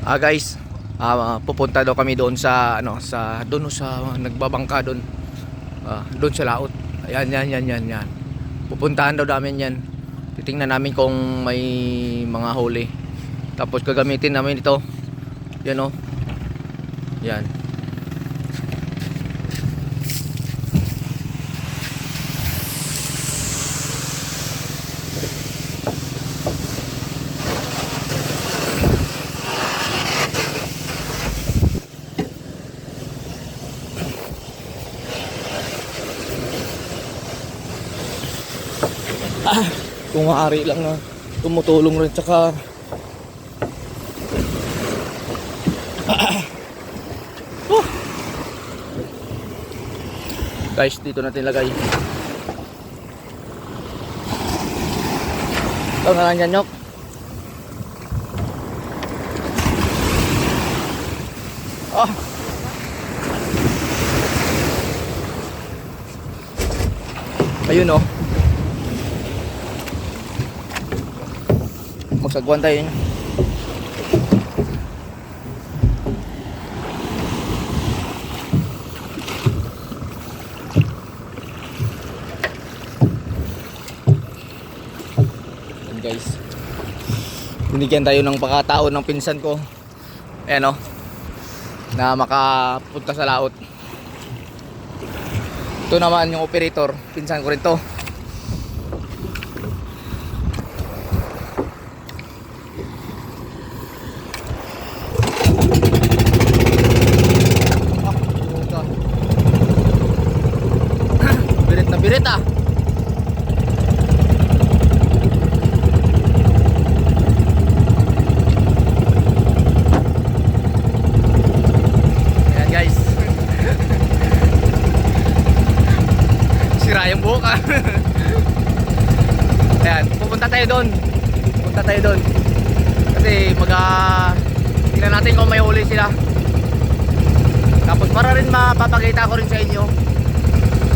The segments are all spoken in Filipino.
Guys, pupunta daw kami doon sa doon sa nagbabangka doon. Doon sa laot. Ayan, yan. Pupuntahan daw namin yan. Titingnan namin kung may mga huli. Tapos gagamitin namin ito. Yan oh. Yan. Kung maaari lang na tumutulong rin tsaka guys, dito natin lagay ito na lang yan, Nyok. Ayun oh, magsagwan tayo yun. Guys, binigyan tayo ng pagkataon ng pinsan ko, ayan o, na makapunta sa laot. Ito naman yung operator, pinsan ko rin to. Birit na birit ah. Ayan guys. Sira yung buhok ah. Ayan, pupunta tayo doon. Pupunta tayo doon. Kasi tingnan natin kung may huli sila. Tapos para rin mapapakita ko rin sa inyo,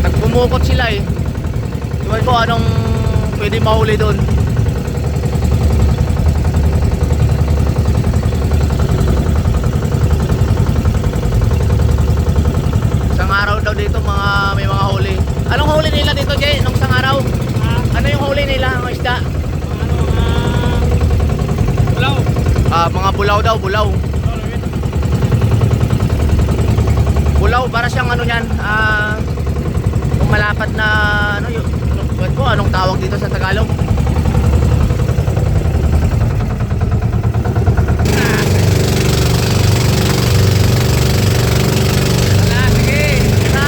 nagbumukot sila eh. Iwan ko anong pwede mahuli doon. Isang araw daw dito may mga huli. Anong huli nila dito, Jay? Nung isang araw? Ano yung huli nila, mga isda? Bulaw. Mga bulaw daw, bulaw. Bulaw, para siyang ano yan, kung malapad na anong tawag dito sa Tagalog? Sige, isa.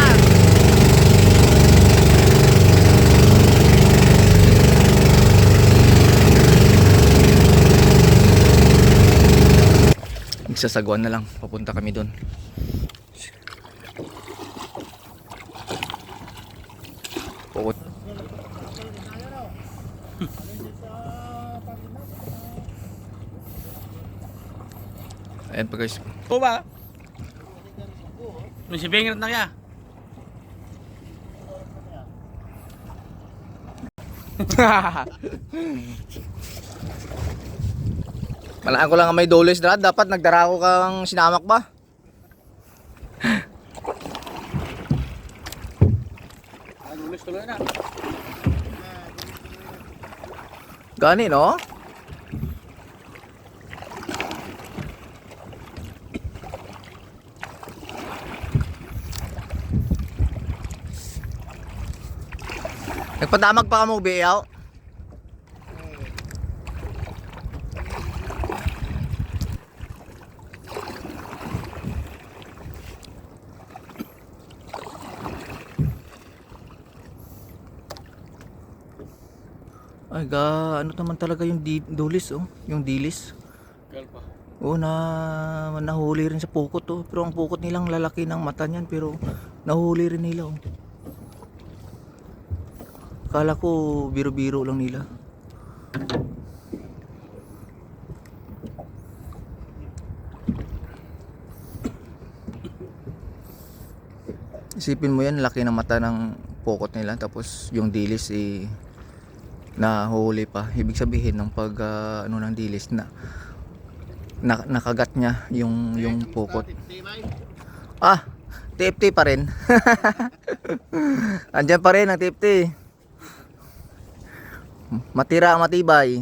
Magsasagwan na lang, papunta kami doon. Ayan pa guys. Po ba? May sibingit na kaya? Malaan ko lang ang may dolis na. Dapat nagdarako kang sinamak ba? Dolis tuloy na. Gani no? Nagpadamag pa ka mo, Biyaw? Ay ano naman talaga yung dulis oh, yung dilis. Kalpa. Oo, nahuli rin sa pukot oh. Pero ang pukot nilang lalaki ng mata niyan, pero nahuli rin nila oh. Kala ko biro-biro lang nila. Isipin mo yan, laki ng mata ng pukot nila, tapos yung dilis nahuli pa. Ibig sabihin ng ng dilis na nakagat niya yung pukot. Ah, TFT pa rin. Andyan pa rin ang TFT. Matira ang matibay.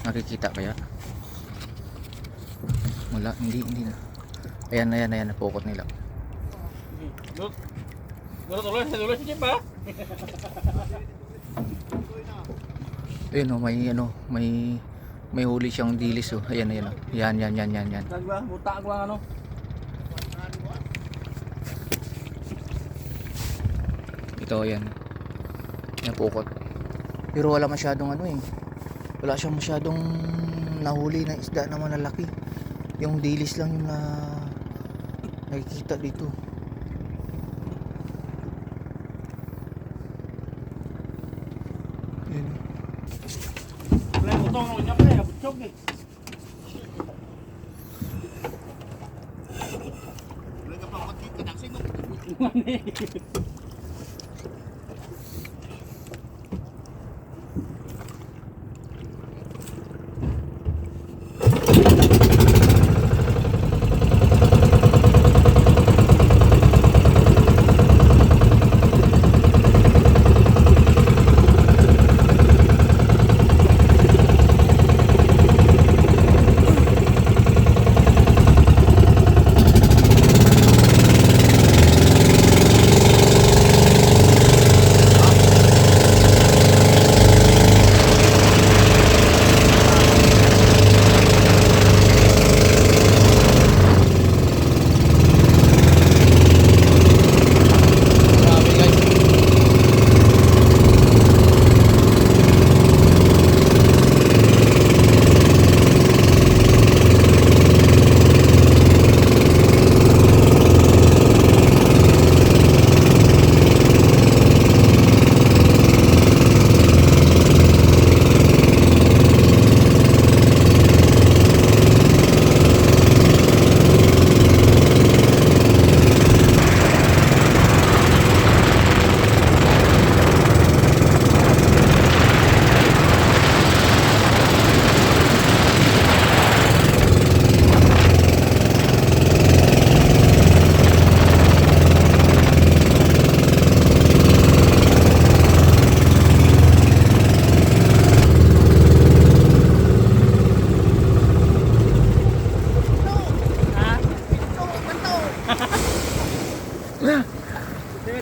Nakikita kaya? Wala, hindi na. Ayan, napukot nila. Tuloy si pa. Ayun oh, may huli siyang dilis oh. Ayan oh. Yan. Tagwa, buta ko ano. Ito yan. Napukot. Pero wala masyadong ano eh. Wala siyang masyadong nahuli na isda na malalaki. Yung dilis lang yung nakikita dito. Yan. Wala mo tong unya pa, butsog eh. Wala ka pa makita na sino.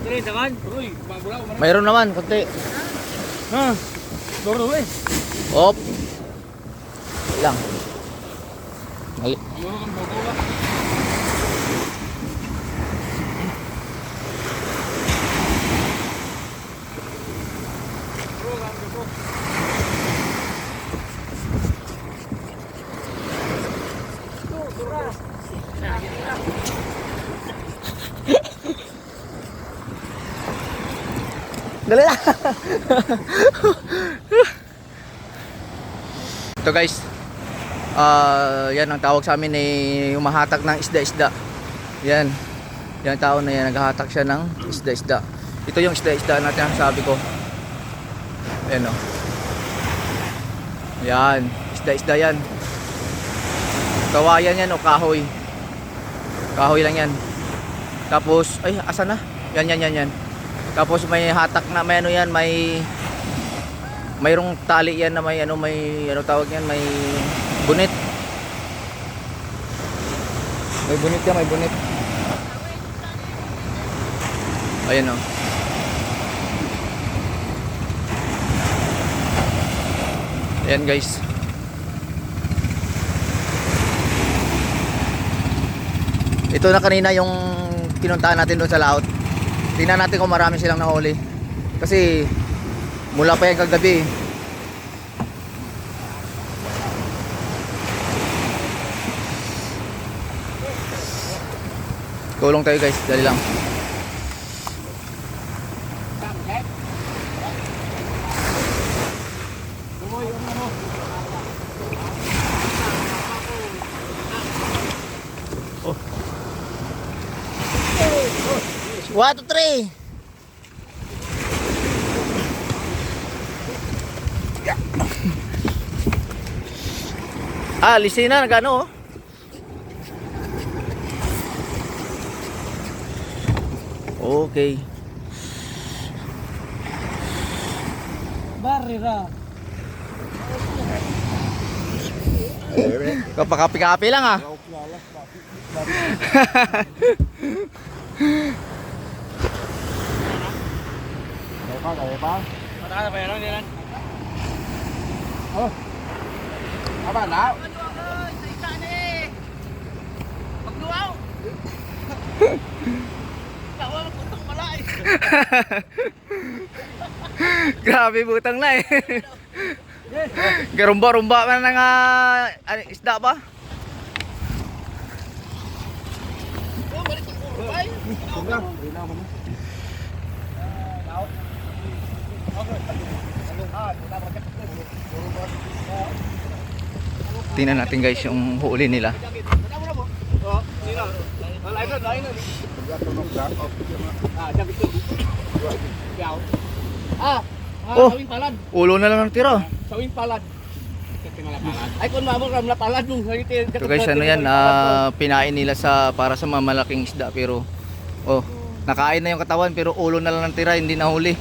Tuloy naman. Tuloy. Babula ko man. Mayroon naman konti. Ha. Doro eh. Op. Lang. Ay, Doro kan babula. dali na. Ito guys. Yan ang tawag sa amin ay humahatak ng isda-isda. Yan. Yan tao na yan, naghahatak siya ng isda-isda. Ito yung isda-isda natin ang sabi ko. Ayan o. Yan, isda-isda yan. Kawayan yan o kahoy. Kahoy lang yan. Tapos, ay asa na? Yan. Tapos may hatak na, may ano yan, mayroong tali yan na may ano tawag yan, may bunit. May bunit yan, may bunit. Ayan o. Ayan guys. Ito na kanina yung pinuntahan natin doon sa laot. Tingnan natin kung marami silang nahuli. Kasi mula pa yan kagabi. Tulong tayo guys, dali lang. Oh. 1, 2, 3. Ah, lisina, nagano oh. Okay. Barira. Kapakapi-kapi lang ah. Mataas pa yan, yan. Apa nak? Grabe butang na eh. Garumba-rumba man ng isda ba? Tingnan natin guys yung huli nila. Oh, Sawing palad. ulo na lang natira. Sawing palad. Ay kung mabog ram la palad nung So guys, ano yan, pinain nila para sa mga malaking isda pero oh, nakain na yung katawan pero ulo na lang natira, hindi nahuli.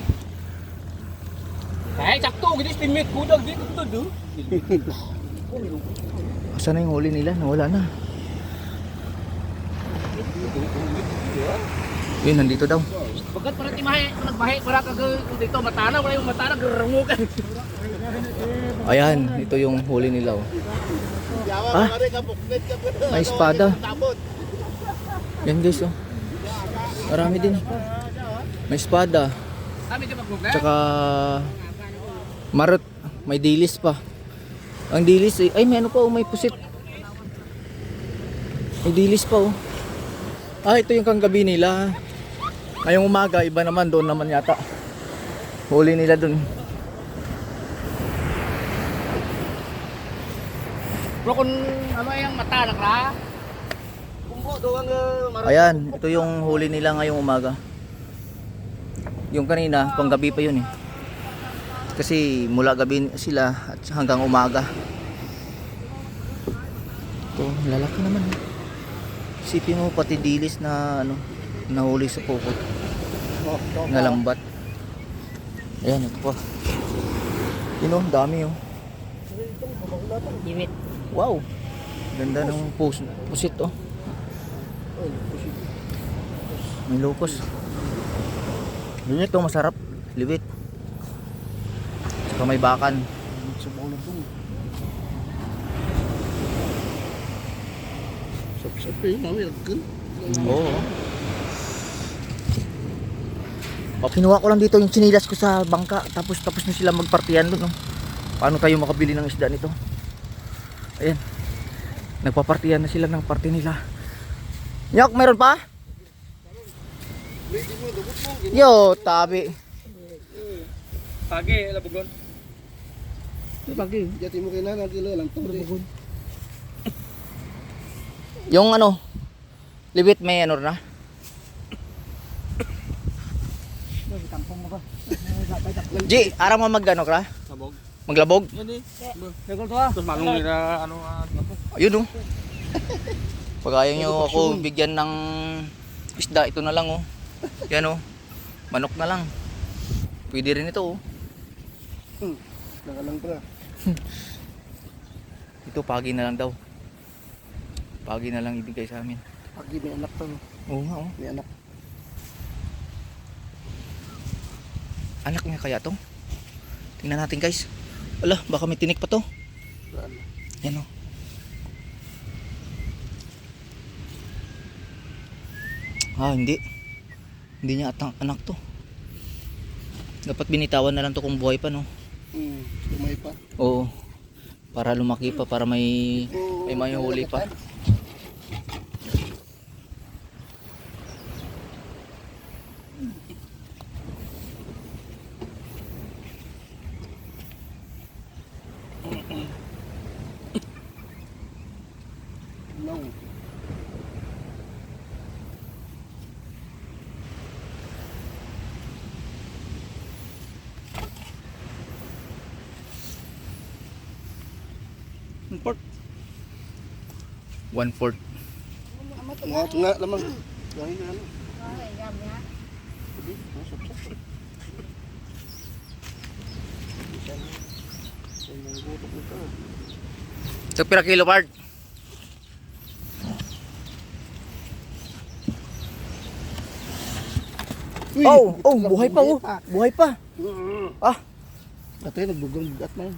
Ay sakto gid estimate kudag dito to. Asan na yung huli nila? Nawala na. Yun, nandito daw. Bagat para timahe, nagbahe para kag dito matana wala yung matana garungukan. Ayan, ito yung huli nila oh. Ah, may espada. Yan guys oh. Marami din. May espada. Kami ka magmugla. Tsaka marot. May dilis pa. Ang dilis eh. Ay, may ano pa oh, may pusit. May dilis pa oh. Ah, ito yung kanggabi nila. Ngayong umaga, iba naman doon naman yata. Huli nila doon. Bro kung ano yung mata nakra. Kung doang Ayan, ito yung huli nila ngayong umaga. Yung kanina, panggabi pa yun eh. Kasi mula gabi sila at hanggang umaga. Ito, lalaki naman eh. Isipin mo pati dilis na ano, nahuli sa pukot. Na lambat. Ayan, ito pa. Yun oh, dami oh. Diwit. Wow. Ganda ng pusit oh. May lukos. Yun ito masarap. Liwit. Saka may bakan. Sapi, mami ragkan. Oo. Kinuha ko lang dito yung chinilas ko sa bangka. Tapos na sila magpartiyan doon. No? Paano tayo makabili ng isda nito? Ayan. Nagpapartiyan na sila ng party nila. Nyok, meron pa? Yo, tabi. Pagi labugon. Pagi, jati mo kina nanti lo lang to. Yung ano, libit may ano na? Ji, arang mo magano ka? Sabog. Maglabog? Hindi. Segol to ah. Tapos manong nila ano Ayun oh. Pag ayaw nyo ako bigyan ng isda, ito na lang oh. Yan oh. Manok na lang. Pwede rin ito oh. Nakalang pra. Ito pagi na lang daw. Pagi na lang ibigay sa amin. Pagi may anak to. Oo nga oh. May anak. Anak niya kaya to? Tingnan natin guys. Ala, baka may tinik pa to. Yan oh. Ah, hindi. Hindi niya atang anak to. Dapat binitawan na lang to kung buhay pa no. Lumay pa. Oo. Para lumaki pa, para may mahuli pa. No. Port. 1/4. Nga, nga lamang. Dahil na ano. Ito pira kilo part. Uy, Oh, oh, ito lang, buhay pa oh. Buhay pa. Mm. Ah, Ate, nagbugang bugat na yun.